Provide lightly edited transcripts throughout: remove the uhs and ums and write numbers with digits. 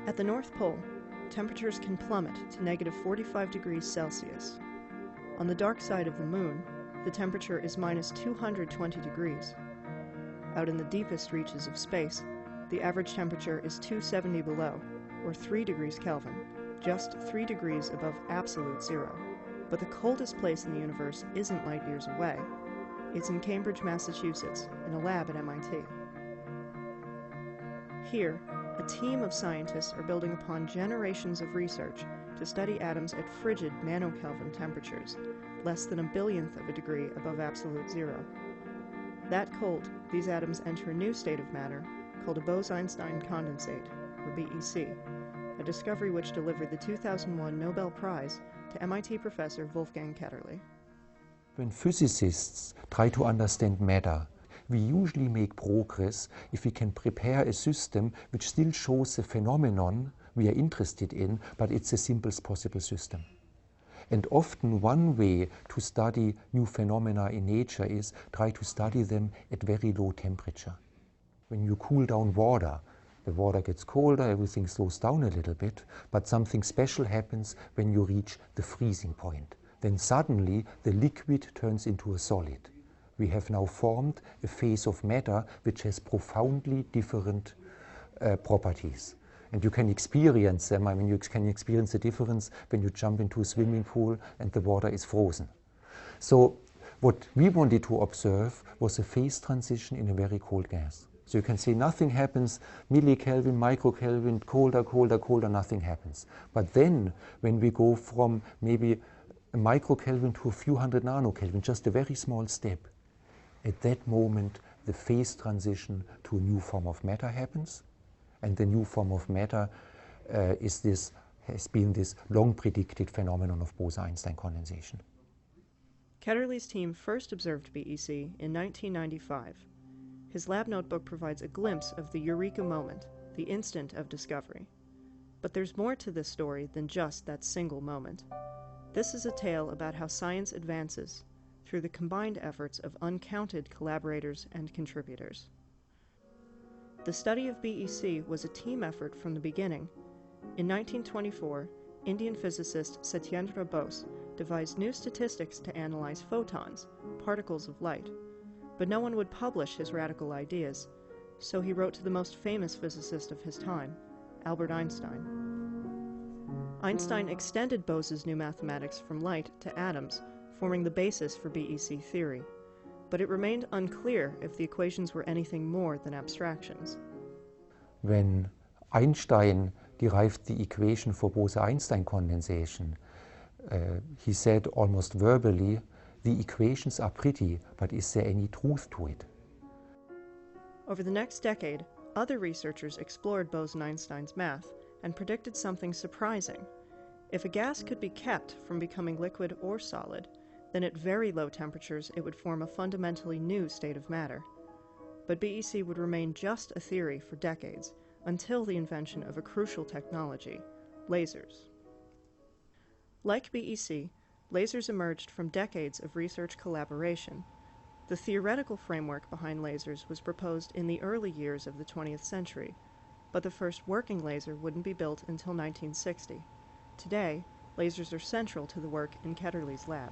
At the North Pole, temperatures can plummet to negative 45 degrees Celsius. On the dark side of the Moon, the temperature is minus 220 degrees. Out in the deepest reaches of space, the average temperature is 270 below, or 3 degrees Kelvin, just 3 degrees above absolute zero. But the coldest place in the universe isn't light years away. It's in Cambridge, Massachusetts, in a lab at MIT. Here, a team of scientists are building upon generations of research to study atoms at frigid nanokelvin temperatures, less than a billionth of a degree above absolute zero. That cold, these atoms enter a new state of matter called a bose-einstein condensate, or BEC, a discovery which delivered the 2001 Nobel Prize to MIT professor Wolfgang Ketterle. When physicists try to understand matter, we usually make progress if we can prepare a system which still shows the phenomenon we are interested in, but it's the simplest possible system. And often one way to study new phenomena in nature is try to study them at very low temperature. When you cool down water, the water gets colder, everything slows down a little bit, but something special happens when you reach the freezing point. Then suddenly the liquid turns into a solid. We have now formed a phase of matter which has profoundly different properties. And you can experience them. I mean, you can experience the difference when you jump into a swimming pool and the water is frozen. So what we wanted to observe was a phase transition in a very cold gas. So you can see nothing happens, millikelvin, microkelvin, colder, colder, colder, nothing happens. But then when we go from maybe a microkelvin to a few hundred nanokelvin, just a very small step, at that moment the phase transition to a new form of matter happens. And the new form of matter has been this long predicted phenomenon of bose-einstein condensation. Ketterle's team first observed BEC in 1995. His lab notebook provides a glimpse of the eureka moment, the instant of discovery. But there's more to this story than just that single moment. This is a tale about how science advances through the combined efforts of uncounted collaborators and contributors. The study of BEC was a team effort from the beginning. In 1924, Indian physicist Satyendra Bose devised new statistics to analyze photons, particles of light. But no one would publish his radical ideas, so he wrote to the most famous physicist of his time, Albert Einstein. Einstein extended Bose's new mathematics from light to atoms, forming the basis for BEC theory. But it remained unclear if the equations were anything more than abstractions. When Einstein derived the equation for Bose-Einstein condensation, he said almost verbally, "The equations are pretty, but is there any truth to it?" Over the next decade, other researchers explored Bose and Einstein's math and predicted something surprising. If a gas could be kept from becoming liquid or solid, then at very low temperatures it would form a fundamentally new state of matter. But BEC would remain just a theory for decades, until the invention of a crucial technology, lasers. Like BEC, lasers emerged from decades of research collaboration. The theoretical framework behind lasers was proposed in the early years of the 20th century, but the first working laser wouldn't be built until 1960. Today, lasers are central to the work in Ketterle's lab.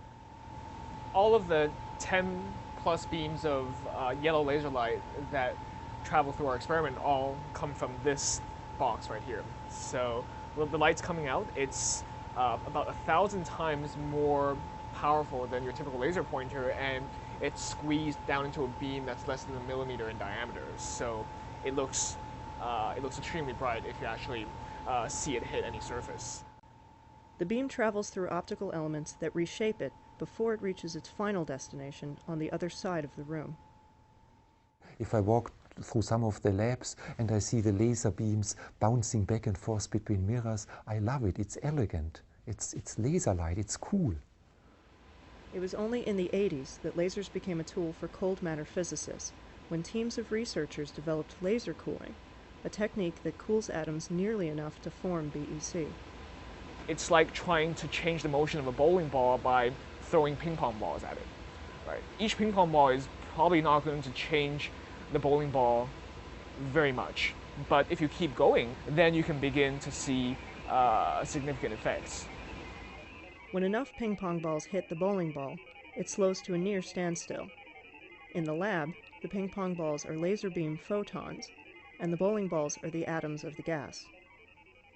All of the 10 plus beams of yellow laser light that travel through our experiment all come from this box right here. So when the light's coming out, it's about 1,000 times more powerful than your typical laser pointer, and it's squeezed down into a beam that's less than a millimeter in diameter. So it looks extremely bright if you actually see it hit any surface. The beam travels through optical elements that reshape it before it reaches its final destination on the other side of the room. If I walk through some of the labs and I see the laser beams bouncing back and forth between mirrors, I love it. It's elegant. It's laser light. It's cool. It was only in the 80s that lasers became a tool for cold matter physicists, when teams of researchers developed laser cooling, a technique that cools atoms nearly enough to form BEC. It's like trying to change the motion of a bowling ball by throwing ping pong balls at it. Right? Each ping pong ball is probably not going to change the bowling ball very much. But if you keep going, then you can begin to see significant effects. When enough ping pong balls hit the bowling ball, it slows to a near standstill. In the lab, the ping pong balls are laser beam photons, and the bowling balls are the atoms of the gas.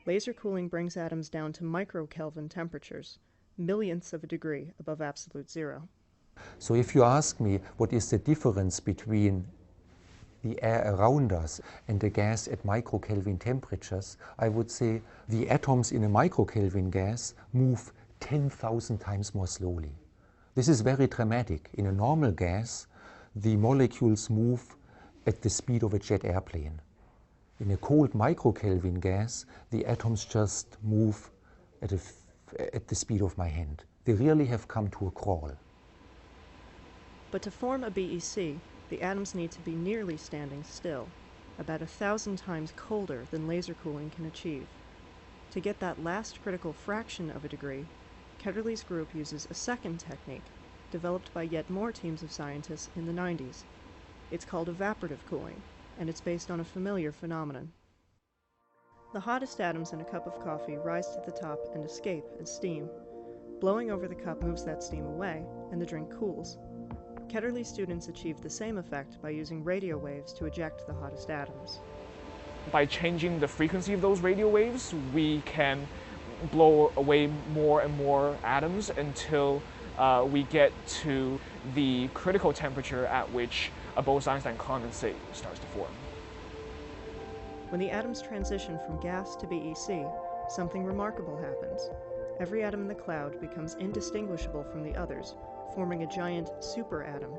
Laser cooling brings atoms down to microkelvin temperatures, millionths of a degree above absolute zero. So if you ask me what is the difference between the air around us and the gas at microkelvin temperatures, I would say the atoms in a microkelvin gas move 10,000 times more slowly. This is very dramatic. In a normal gas, the molecules move at the speed of a jet airplane. In a cold microkelvin gas, the atoms just move at the speed of my hand. They really have come to a crawl. But to form a BEC, the atoms need to be nearly standing still, about 1,000 times colder than laser cooling can achieve. To get that last critical fraction of a degree, Ketterle's group uses a second technique, developed by yet more teams of scientists in the 90s. It's called evaporative cooling, and it's based on a familiar phenomenon. The hottest atoms in a cup of coffee rise to the top and escape as steam. Blowing over the cup moves that steam away, and the drink cools. Ketterle students achieved the same effect by using radio waves to eject the hottest atoms. By changing the frequency of those radio waves, we can blow away more and more atoms until we get to the critical temperature at which a Bose-Einstein condensate starts to form. When the atoms transition from gas to BEC, something remarkable happens. Every atom in the cloud becomes indistinguishable from the others, forming a giant superatom.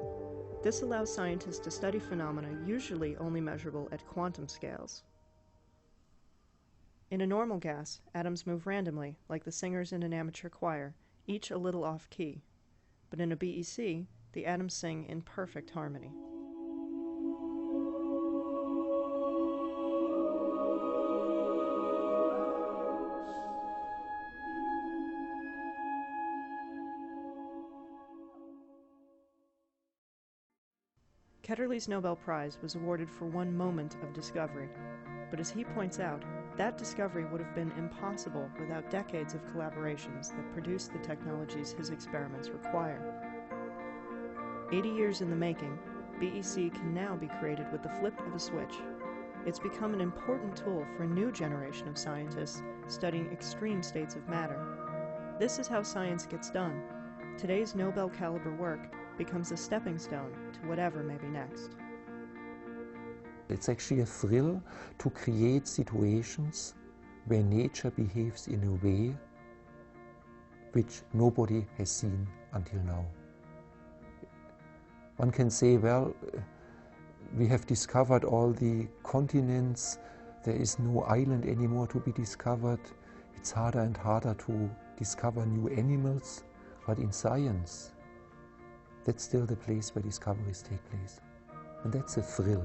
This allows scientists to study phenomena usually only measurable at quantum scales. In a normal gas, atoms move randomly, like the singers in an amateur choir, each a little off-key. But in a BEC, the atoms sing in perfect harmony. Ketterle's Nobel Prize was awarded for one moment of discovery, but as he points out, that discovery would have been impossible without decades of collaborations that produced the technologies his experiments require. 80 years in the making, BEC can now be created with the flip of a switch. It's become an important tool for a new generation of scientists studying extreme states of matter. This is how science gets done. Today's Nobel-caliber work becomes a stepping stone to whatever may be next. It's actually a thrill to create situations where nature behaves in a way which nobody has seen until now. One can say, well, we have discovered all the continents, there is no island anymore to be discovered, it's harder and harder to discover new animals, but in science, that's still the place where discoveries take place. And that's a thrill.